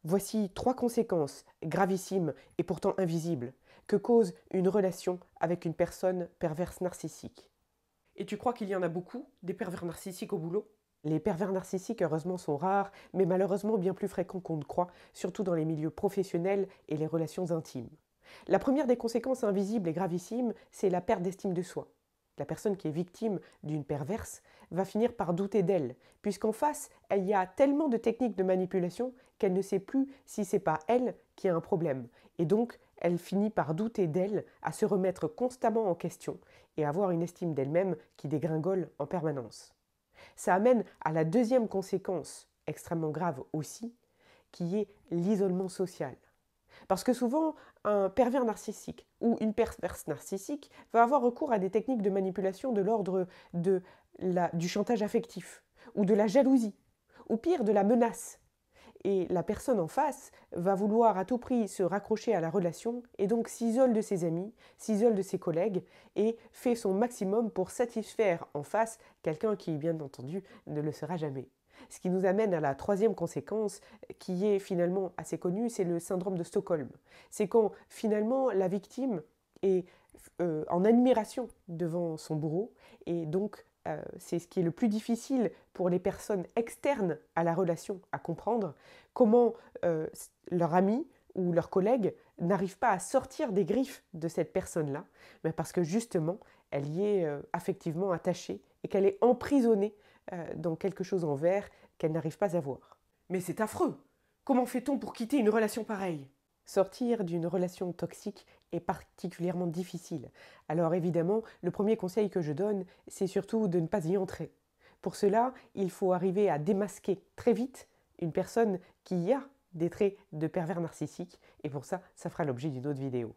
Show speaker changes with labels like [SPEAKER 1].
[SPEAKER 1] Voici 3 conséquences gravissimes et pourtant invisibles que cause une relation avec une personne perverse narcissique. Et tu crois qu'il y en a beaucoup, des pervers narcissiques au boulot? Les pervers narcissiques, heureusement, sont rares, mais malheureusement bien plus fréquents qu'on ne croit, surtout dans les milieux professionnels et les relations intimes. La première des conséquences invisibles et gravissimes, c'est la perte d'estime de soi. La personne qui est victime d'une perverse va finir par douter d'elle, puisqu'en face, il y a tellement de techniques de manipulation qu'elle ne sait plus si c'est pas elle qui a un problème. Et donc, elle finit par douter d'elle, à se remettre constamment en question et avoir une estime d'elle-même qui dégringole en permanence. Ça amène à la deuxième conséquence, extrêmement grave aussi, qui est l'isolement social. Parce que souvent, un pervers narcissique ou une perverse narcissique va avoir recours à des techniques de manipulation de l'ordre du chantage affectif, ou de la jalousie, ou pire, de la menace. Et la personne en face va vouloir à tout prix se raccrocher à la relation et donc s'isole de ses amis, s'isole de ses collègues et fait son maximum pour satisfaire en face quelqu'un qui, bien entendu, ne le sera jamais. Ce qui nous amène à la troisième conséquence, qui est finalement assez connue, c'est le syndrome de Stockholm. C'est quand finalement la victime est en admiration devant son bourreau et donc c'est ce qui est le plus difficile pour les personnes externes à la relation à comprendre, comment leur ami ou leur collègue n'arrive pas à sortir des griffes de cette personne-là, mais parce que justement, elle y est affectivement attachée et qu'elle est emprisonnée dans quelque chose en verre qu'elle n'arrive pas à voir. Mais c'est affreux! Comment fait-on pour quitter une relation pareille? Sortir d'une relation toxique est particulièrement difficile. Alors évidemment, le premier conseil que je donne, c'est surtout de ne pas y entrer. Pour cela, il faut arriver à démasquer très vite une personne qui a des traits de pervers narcissique, et pour ça, ça fera l'objet d'une autre vidéo.